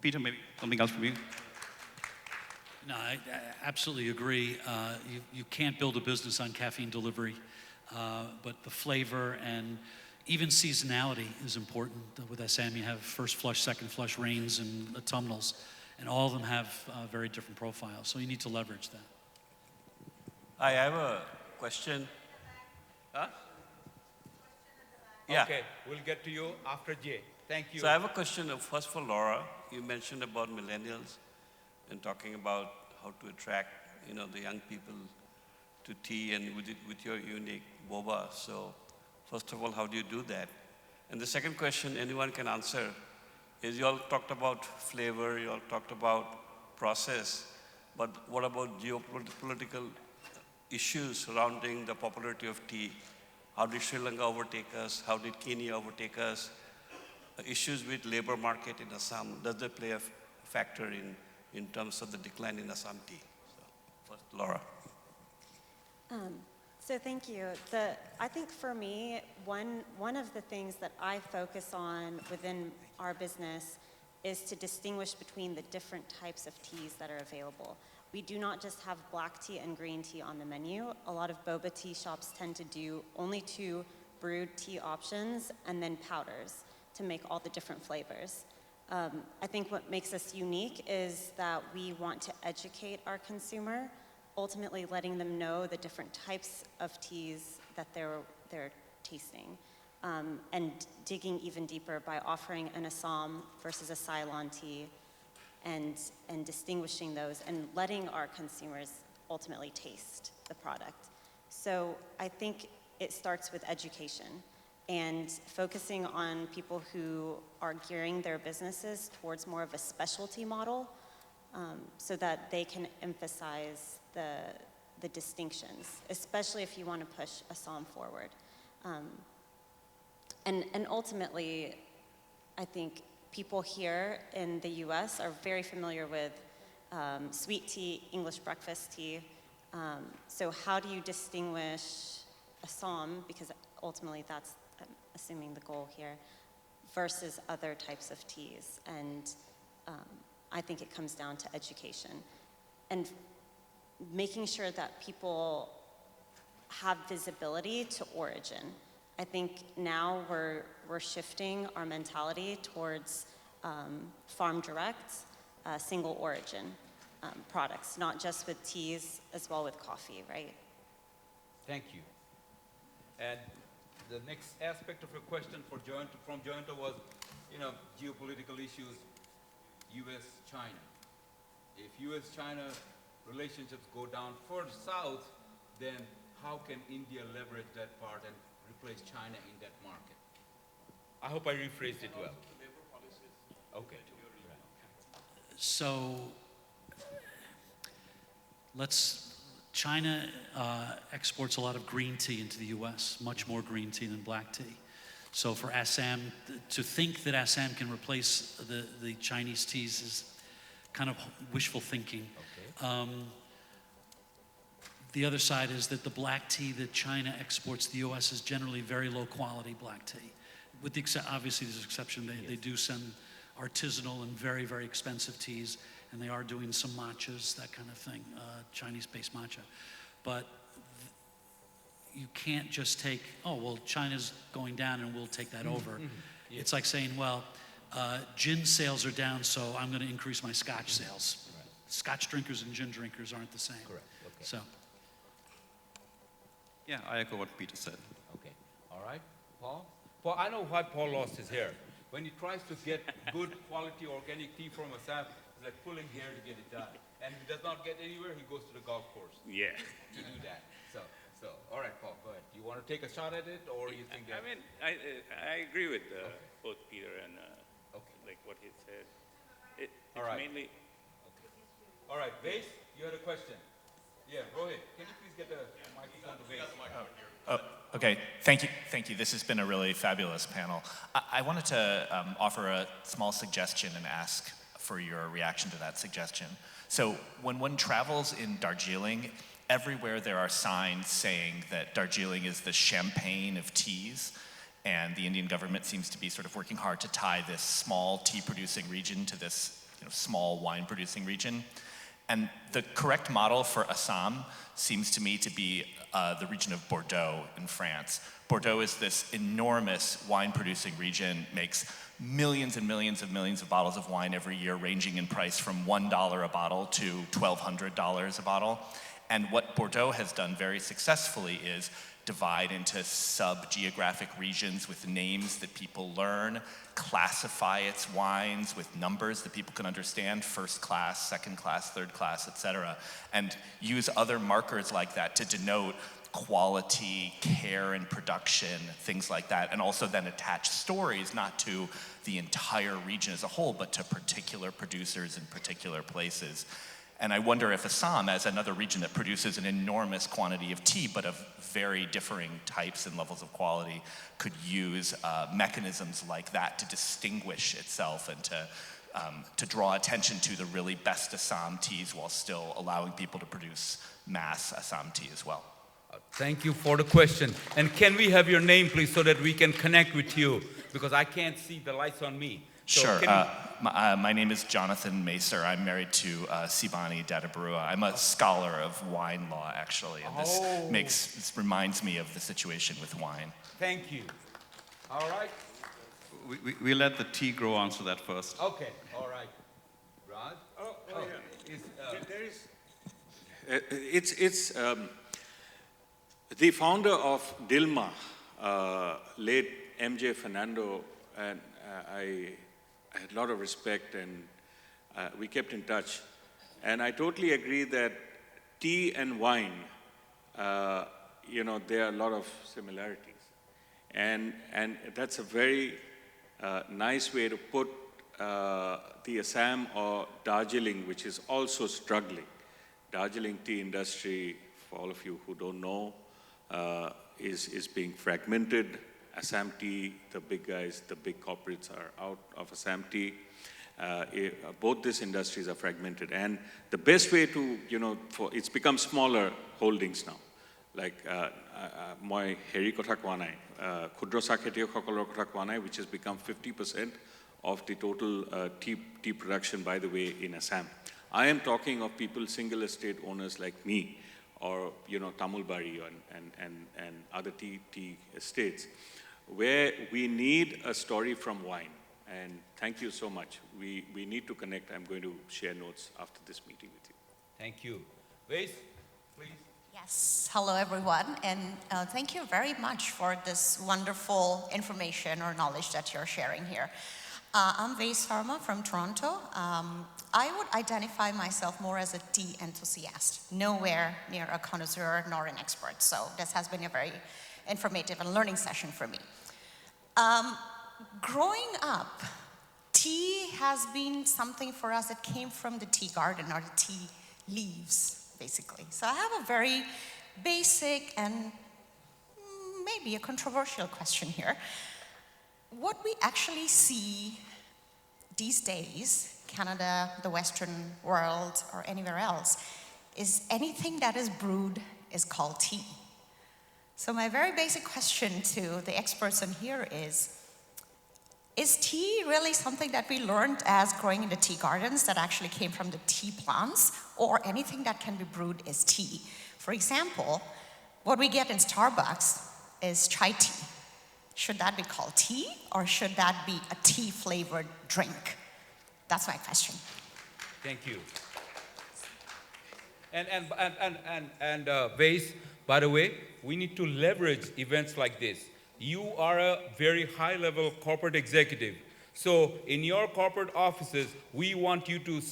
Peter, maybe something else from you? No, I absolutely agree. You can't build a business on caffeine delivery, but the flavor and even seasonality is important. With Assam, you have first flush, second flush rains and autumnals, and all of them have very different profiles. So you need to leverage that. I have a question. Huh? Yeah. Okay, we'll get to you after Jay. Thank you. So I have a question first for Laura. You mentioned about millennials and talking about how to attract, the young people to tea and with your unique boba. So first of all, how do you do that? And the second question anyone can answer is you all talked about flavor, you all talked about process, but what about geopolitical issues surrounding the popularity of tea? How did Sri Lanka overtake us? How did Kenya overtake us? Issues with labor market in Assam, does that play a factor in terms of the decline in Assam tea? So first, Laura. So thank you. I think for me, one of the things that I focus on within our business is to distinguish between the different types of teas that are available. We do not just have black tea and green tea on the menu. A lot of boba tea shops tend to do only 2 brewed tea options and then powders to make all the different flavors. I think what makes us unique is that we want to educate our consumer, ultimately letting them know the different types of teas that they're tasting, and digging even deeper by offering an Assam versus a Ceylon tea, and distinguishing those and letting our consumers ultimately taste the product. So I think it starts with education and focusing on people who are gearing their businesses towards more of a specialty model, so that they can emphasize the distinctions, especially if you want to push Assam forward. And ultimately, I think people here in the US are very familiar with sweet tea, English breakfast tea. So how do you distinguish Assam, because ultimately that's, I'm assuming, the goal here, versus other types of teas? And I think it comes down to education and making sure that people have visibility to origin. I think now we're shifting our mentality towards farm direct, single origin products, not just with teas, as well with coffee, right? Thank you. And the next aspect of your question from Joyanta was, geopolitical issues, U.S.-China. If U.S.-China relationships go down further south, then how can India leverage that part and replace China in that market? I hope I rephrased it well. Okay. So China exports a lot of green tea into the US, much more green tea than black tea. So for Assam, to think that Assam can replace the Chinese teas is kind of wishful thinking. Okay. The other side is that the black tea that China exports to the US is generally very low quality black tea. With the obviously there's an exception, they do send artisanal and very, very expensive teas, and they are doing some matchas, that kind of thing, Chinese-based matcha. But you can't just take, oh, well, China's going down and we'll take that over. Mm-hmm. Yeah. It's like saying, well, gin sales are down, so I'm going to increase my scotch sales. Right. Scotch drinkers and gin drinkers aren't the same. Correct. Okay. So. Yeah, I echo what Peter said. Okay. All right. Paul? Paul, I know why Paul lost his hair. When he tries to get good quality organic tea from Assam, it's like pulling hair to get it done. And if he does not get anywhere, he goes to the golf course. Yeah. To do that. So, all right, Paul, go ahead. Do you want to take a shot at it, or you think that? I mean, I agree with both Peter and like what he said. It's all right. Mainly. Okay. All right, Vase, you had a question. Yeah, Rohit, can you please get the microphone to Vase? Okay, thank you. This has been a really fabulous panel. I wanted to offer a small suggestion and ask for your reaction to that suggestion. So when one travels in Darjeeling, everywhere there are signs saying that Darjeeling is the champagne of teas, and the Indian government seems to be sort of working hard to tie this small tea-producing region to this small wine-producing region. And the correct model for Assam seems to me to be the region of Bordeaux in France. Bordeaux is this enormous wine-producing region, makes millions and millions of bottles of wine every year, ranging in price from $1 a bottle to $1,200 a bottle. And what Bordeaux has done very successfully is divide into sub-geographic regions with names that people learn, classify its wines with numbers that people can understand, first class, second class, third class, etc., and use other markers like that to denote quality, care and production, things like that, and also then attach stories not to the entire region as a whole, but to particular producers in particular places. And I wonder if Assam, as another region that produces an enormous quantity of tea, but of very differing types and levels of quality, could use mechanisms like that to distinguish itself and to draw attention to the really best Assam teas while still allowing people to produce mass Assam tea as well. Thank you for the question. And can we have your name, please, so that we can connect with you? Because I can't see the lights on me. So Sure. My name is Jonathan Macer. I'm married to Sibani Dadabarua. I'm a scholar of wine law, actually, and this reminds me of the situation with wine. Thank you. All right. We let the tea grow answer that first. Okay. All right. Raj? It's the founder of Dilma, late MJ Fernando, and I had a lot of respect, and we kept in touch. And I totally agree that tea and wine, there are a lot of similarities. And that's a very nice way to put the Assam or Darjeeling, which is also struggling. Darjeeling tea industry, for all of you who don't know, is being fragmented. Assam Tea, the big guys, the big corporates are out of Assam Tea. Both these industries are fragmented. And the best way to, it's become smaller holdings now. Like, moi heri kotha koa nai, khudro sakhetiyok hokolor kotha koa nai, which has become 50% of the total tea production, by the way, in Assam. I am talking of people, single estate owners like me, or, Tamulbari and other tea estates, where we need a story from wine. And thank you so much. We need to connect. I'm going to share notes after this meeting with you. Thank you. Vais, please. Yes, hello everyone, and thank you very much for this wonderful information or knowledge that you're sharing here. I'm Vais Sharma from Toronto. I would identify myself more as a tea enthusiast, nowhere near a connoisseur nor an expert, so this has been a very informative and learning session for me. Growing up, tea has been something for us that came from the tea garden or the tea leaves, basically. So I have a very basic and maybe a controversial question here. What we actually see these days, Canada, the Western world, or anywhere else, is anything that is brewed is called tea. So my very basic question to the experts in here is tea really something that we learned as growing in the tea gardens that actually came from the tea plants, or anything that can be brewed is tea? For example, what we get in Starbucks is chai tea. Should that be called tea, or should that be a tea-flavored drink? That's my question. Thank you. And Vais, by the way, we need to leverage events like this. You are a very high-level corporate executive. So in your corporate offices, we want you to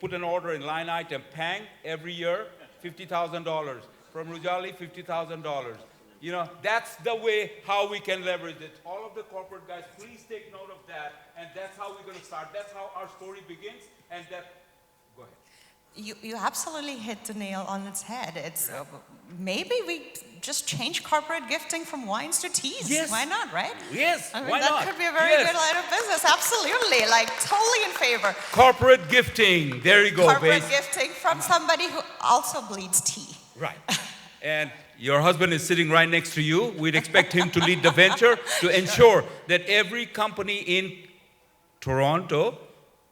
put an order in line item, Pang, every year, $50,000. From Rujali, $50,000. That's the way how we can leverage it. All of the corporate guys, please take note of that. And that's how we're going to start. That's how our story begins. And go ahead. You absolutely hit the nail on its head. It's maybe we just change corporate gifting from wines to teas. Yes. Why not, right? Yes, I mean, why that not? could be a very good line of business. Absolutely, totally in favor. Corporate gifting. There you go, Corporate Vais. gifting from somebody who also bleeds tea. Right. And your husband is sitting right next to you. We'd expect him to lead the venture to ensure that every company in Toronto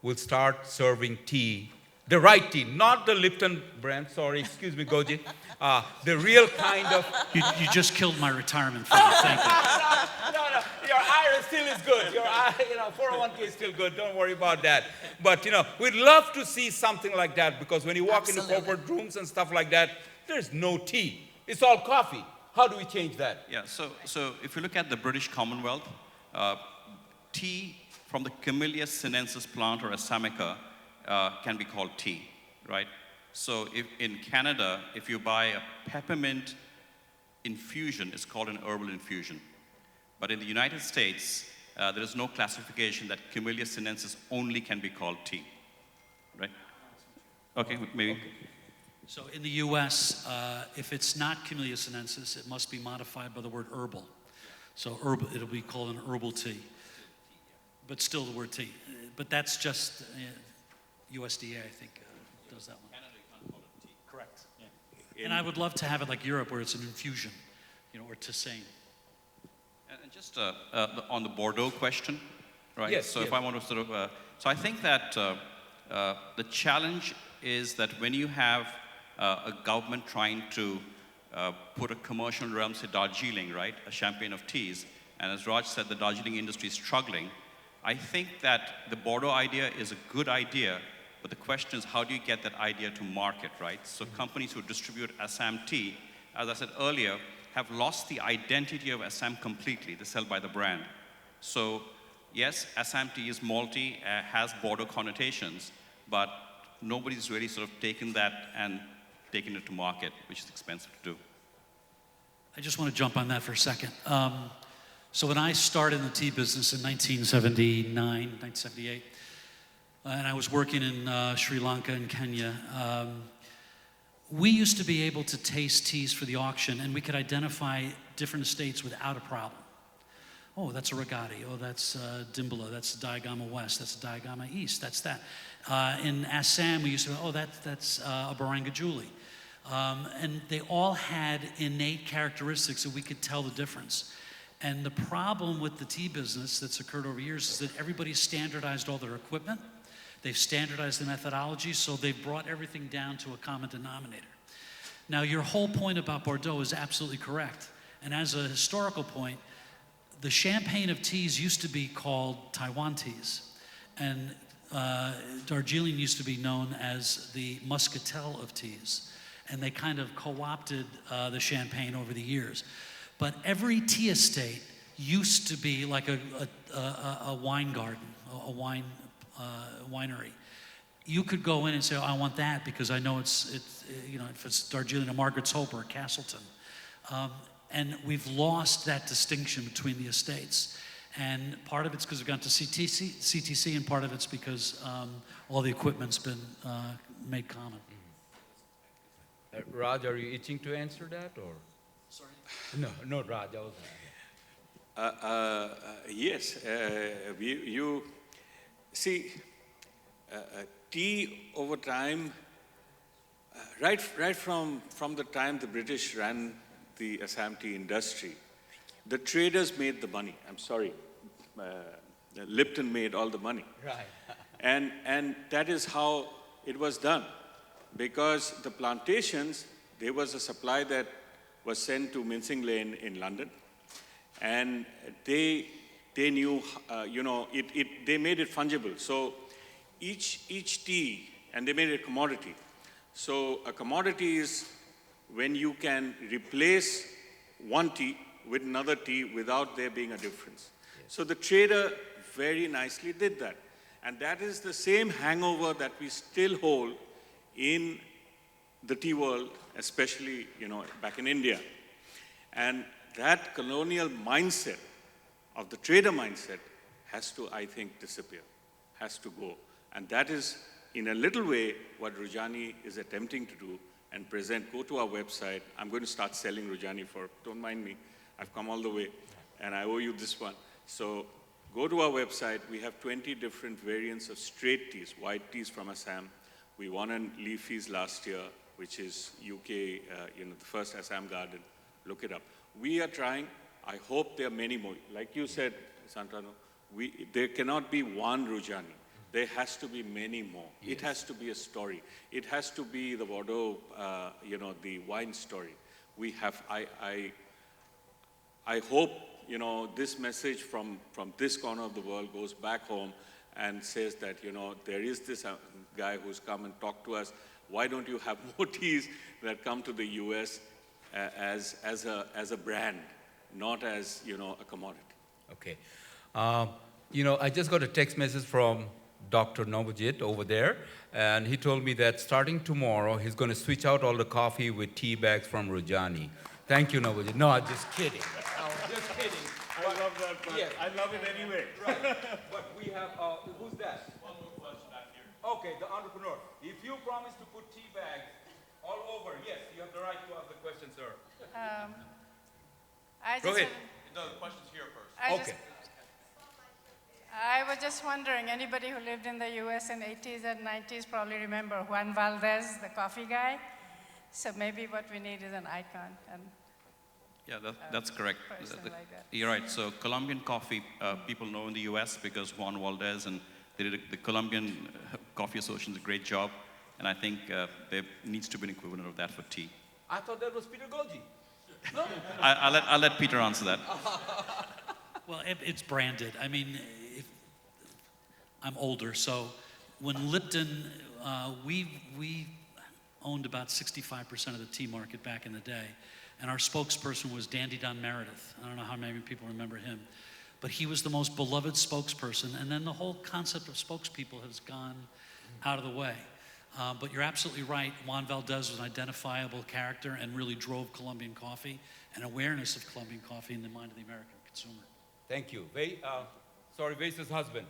will start serving tea, the right tea, not the Lipton brand, sorry, excuse me, Goji, the real kind of... You just killed my retirement fund. Thank you. No, your IRA still is good. Your 401k is still good. Don't worry about that. But, we'd love to see something like that, because when you walk Absolutely. into corporate rooms and stuff like that, there's no tea. It's all coffee. How do we change that? Yeah, so if you look at the British Commonwealth, tea from the Camellia sinensis plant or Assamica can be called tea, right? So if in Canada, if you buy a peppermint infusion, it's called an herbal infusion. But in the United States, there is no classification that Camellia sinensis only can be called tea, right? Okay, maybe. Okay. So in the US, if it's not Camellia sinensis, it must be modified by the word herbal. So herbal, it'll be called an herbal tea. But still the word tea. But that's just USDA, I think, does that one. Canada, you can't call it tea. Correct. Yeah. And I would love to have it like Europe, where it's an infusion, or tisane. And just on the Bordeaux question, right? Yes, So yes. if I want to sort of, so I think that the challenge is that when you have a government trying to put a commercial realm, say Darjeeling, right, a champagne of teas, and as Raj said, the Darjeeling industry is struggling. I think that the Bordeaux idea is a good idea, but the question is, how do you get that idea to market, right? So companies who distribute Assam Tea, as I said earlier, have lost the identity of Assam completely. They sell by the brand. So yes, Assam Tea is malty, has Bordeaux connotations, but nobody's really sort of taken that and taken it to market, which is expensive to do. I just want to jump on that for a second. So when I started in the tea business in 1979, 1978, and I was working in Sri Lanka and Kenya, we used to be able to taste teas for the auction, and we could identify different estates without a problem. Oh, that's a Ragati. Oh, that's Dimbala. That's Diagama West. That's Diagama East. That's that. In Assam, we used to, that's a Barangajuli. And they all had innate characteristics that we could tell the difference. And the problem with the tea business that's occurred over years is that everybody's standardized all their equipment. They've standardized the methodology, so they've brought everything down to a common denominator. Now, your whole point about Bordeaux is absolutely correct. And as a historical point, the champagne of teas used to be called Taiwan teas. And Darjeeling used to be known as the muscatel of teas. And they kind of co-opted the champagne over the years. But every tea estate used to be like a wine garden, a wine winery. You could go in and say, oh, I want that because I know it's if it's Darjeeling, a Margaret's Hope or a Castleton. And we've lost that distinction between the estates. And part of it's because we've gone to CTC, and part of it's because all the equipment's been made common. Raj, are you itching to answer that, or? Sorry? No, Raj, I was... Yes, you see, tea over time, right from the time the British ran the Assam tea industry, the traders made the money. I'm sorry, Lipton made all the money. Right. And that is how it was done, because the plantations, there was a supply that was sent to Mincing Lane in London, and they knew, they made it fungible. So each tea, and they made it a commodity. So a commodity is when you can replace one tea with another tea without there being a difference. Yes. So the trader very nicely did that. And that is the same hangover that we still hold in the tea world, especially, back in India. And that colonial mindset of the trader mindset has to, I think, disappear, has to go. And that is, in a little way, what Rujani is attempting to do and present. Go to our website. I'm going to start selling Rujani don't mind me. I've come all the way, and I owe you this one. So go to our website. We have 20 different variants of straight teas, white teas from Assam. We won on Leafy's last year, which is UK, the first Assam garden. Look it up. We are trying. I hope there are many more. Like you said, Santanu, there cannot be one Rujani. there has to be many more. Yes. It has to be a story. It has to be the Bordeaux, the wine story. We have, I hope, this message from this corner of the world goes back home and says that, there is this guy who's come and talked to us. Why don't you have more teas that come to the US as a brand, not as, a commodity? Okay. I just got a text message from Dr. Navajit over there, and he told me that starting tomorrow, he's going to switch out all the coffee with tea bags from Rujani. Thank you, Navajit. No, I'm just kidding. Just kidding. I love that, but yes. I love it anyway. Right. But we have, who's that? One more question back here. Okay, the entrepreneur. If you promise to put tea bags all over, yes, you have the right to ask the question, sir. Go ahead. No, the question's here first. I was just wondering, anybody who lived in the US in 80s and 90s probably remember Juan Valdez, the coffee guy. So maybe what we need is an icon. And Yeah, that's correct. person like that. You're right. So Colombian coffee, people know in the US because Juan Valdez, and they did the Colombian Coffee Association did a great job. And I think there needs to be an equivalent of that for tea. I thought that was Peter Golgi. No? I'll let Peter answer that. Well, it's branded. I mean, I'm older, so when Lipton, we owned about 65% of the tea market back in the day, and our spokesperson was Dandy Don Meredith. I don't know how many people remember him, but he was the most beloved spokesperson, and then the whole concept of spokespeople has gone out of the way. But you're absolutely right. Juan Valdez was an identifiable character and really drove Colombian coffee and awareness of Colombian coffee in the mind of the American consumer. Thank you. Vase's husband.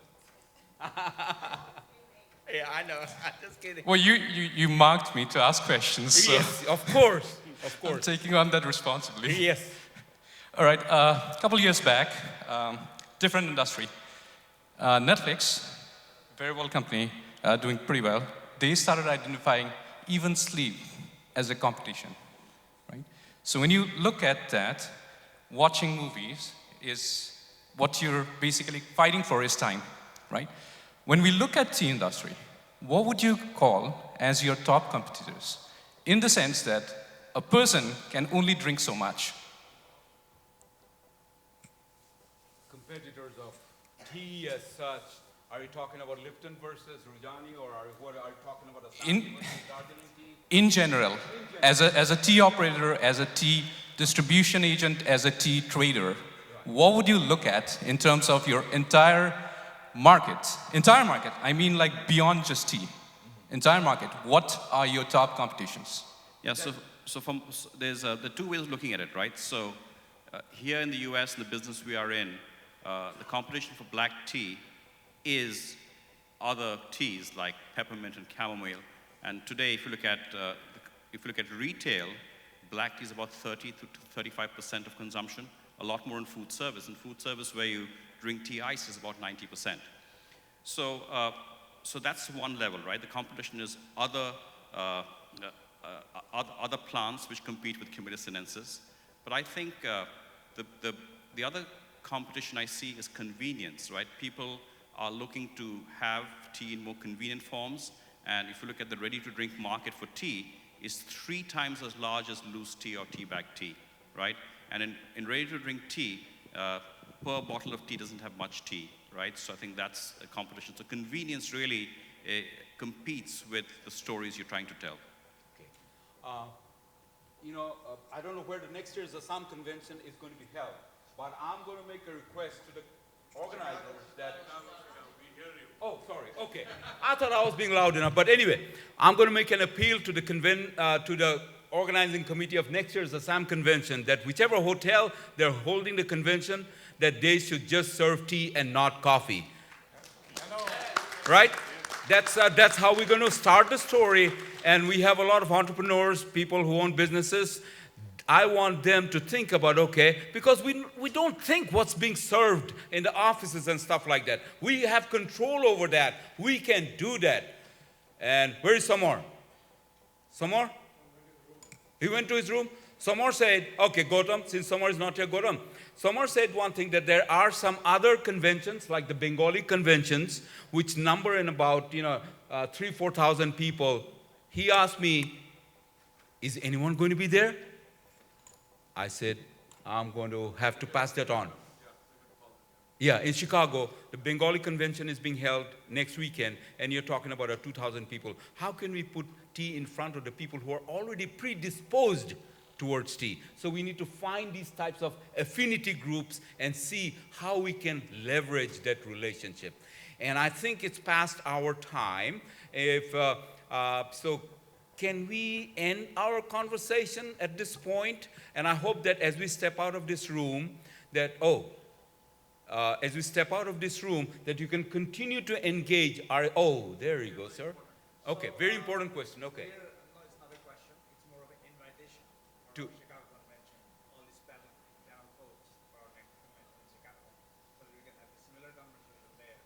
Yeah, I know. I'm just kidding. Well, you marked me to ask questions. So Yes, of course. Of I'm course. taking on that responsibility. Yes. All right. A couple years back, different industry. Netflix, very well company, doing pretty well. They started identifying even sleep as a competition, right? So when you look at that, watching movies is what you're basically fighting for is time, right? When we look at tea industry, what would you call as your top competitors? In the sense that a person can only drink so much. Competitors of tea as such, are you talking about Lipton versus Rujani, or are you talking about Assam versus Darjeeling tea? In general, as a tea operator, as a tea distribution agent, as a tea trader, what would you look at in terms of your entire market? Entire market, I mean like beyond just tea. Entire market, what are your top competitions? Yeah, so there's the two ways of looking at it, right? So here in the US, in the business we are in, the competition for black tea is other teas like peppermint and chamomile. And today, if you look at retail, black tea is about 30 to 35% of consumption. A lot more in food service. In food service, where you drink tea ice, is about 90%. So that's one level, right? The competition is other plants which compete with Cumulus sinensis. But I think the other competition I see is convenience, right? People are looking to have tea in more convenient forms. And if you look at the ready-to-drink market for tea, is 3 times as large as loose tea or tea bag tea, right? And in ready-to-drink tea, per bottle of tea doesn't have much tea, right? So I think that's a competition. So convenience really competes with the stories you're trying to tell. Okay. I don't know where the next year's Assam Convention is going to be held, but I'm going to make a request to the organizers that... Oh, sorry. Okay. I thought I was being loud enough, but anyway, I'm going to make an appeal to the organizing committee of next year's Assam Convention that whichever hotel they're holding the convention, that they should just serve tea and not coffee. Right? That's how we're going to start the story. And we have a lot of entrepreneurs, people who own businesses. I want them to think about, okay, because we don't think what's being served in the offices and stuff like that. We have control over that. We can do that. And where is Samar? Samar? He went to his room. Samar said, okay, Gautam, since Samar is not here, Gautam, Samar said one thing, that there are some other conventions, like the Bengali conventions, which number in about 3,000-4,000 people. He asked me, is anyone going to be there? I said, I'm going to have to pass that on. Yeah, in Chicago, the Bengali convention is being held next weekend, and you're talking about 2,000 people. How can we put tea in front of the people who are already predisposed towards tea? So we need to find these types of affinity groups and see how we can leverage that relationship. And I think it's past our time. So can we end our conversation at this point? And I hope that as we step out of this room, that, that you can continue to engage our, there you go, sir. Okay, very important question, okay. No, it's not a question, it's more of an invitation To Chicago Convention, all these panel folks for our next convention in Chicago. So we can have a similar conversation there.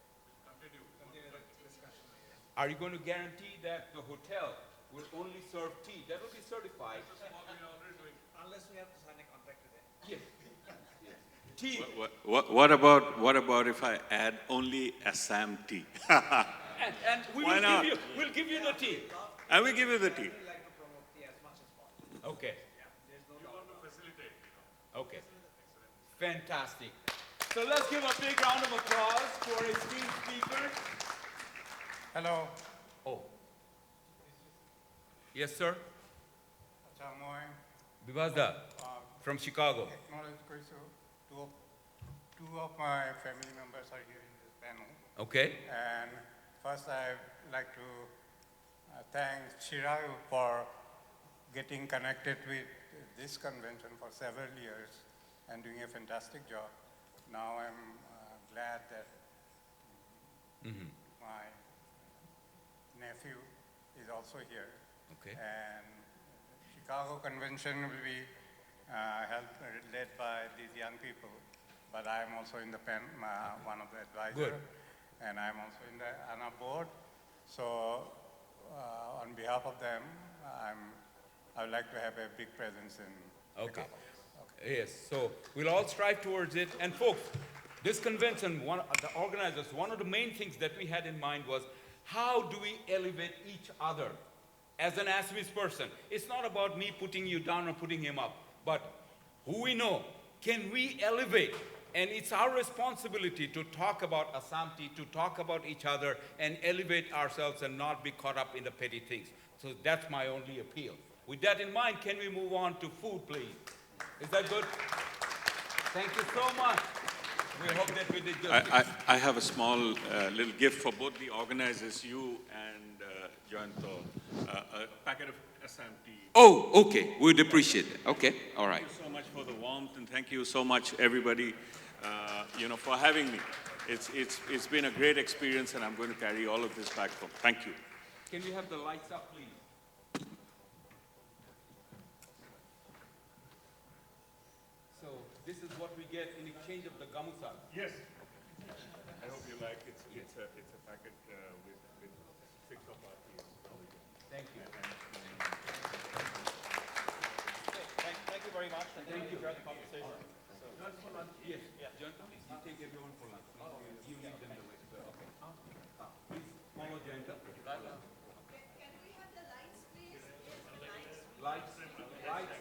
Continue the discussion here. Are you going to guarantee that the hotel will only serve tea? That will be certified. Unless we have to sign a contract today. Yes. Tea. What about if I add only Assam tea? And Why not? We'll give you the tea. I will give you the tea. We like to promote tea as much as possible. Okay. Yeah, there's no doubt. Okay. Fantastic. So let's give a big round of applause to our esteemed speaker. Hello. Oh. Yes, sir. Bivazda from Chicago. Two of my family members are here in this panel. Okay. And first I'd like to thank Shirayu for getting connected with this convention for several years and doing a fantastic job. Now I'm glad that my nephew is also here. Okay. And Chicago Convention will be led by these young people, but I'm also in the one of the advisors. Good. And I'm also in the ANA board. So on behalf of them, I would like to have a big presence in Okay. Chicago. Yes, so we'll all strive towards it. And folks, this convention, the organizers, one of the main things that we had in mind was, how do we elevate each other as an Assamese person? It's not about me putting you down or putting him up, but who we know, can we elevate? And it's our responsibility to talk about Assam Tea, to talk about each other and elevate ourselves and not be caught up in the petty things. So that's my only appeal. With that in mind, can we move on to food, please? Is that good? Thank you so much. We hope that we did good. I have a small little gift for both the organizers, you and Joyanto, a packet of Assam tea. Oh, okay. We'd appreciate it. Okay, all right. Thank you so much for the warmth, and thank you so much, everybody, for having me. It's been a great experience, and I'm going to carry all of this back home. Thank you. Can we have the lights up, please? So this is what we get in exchange of the gamusa. Yes. I hope you like it. It's a packet with 6 of our teas. Thank you. Thank you very much. And Thank you. enjoy the conversation. Yes, John, you take everyone for lunch. You lead them the way. Okay. Please follow Jayanta. Can we have the lights, please? Lights. Lights.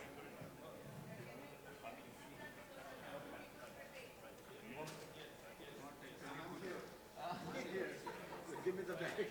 Give me the bag.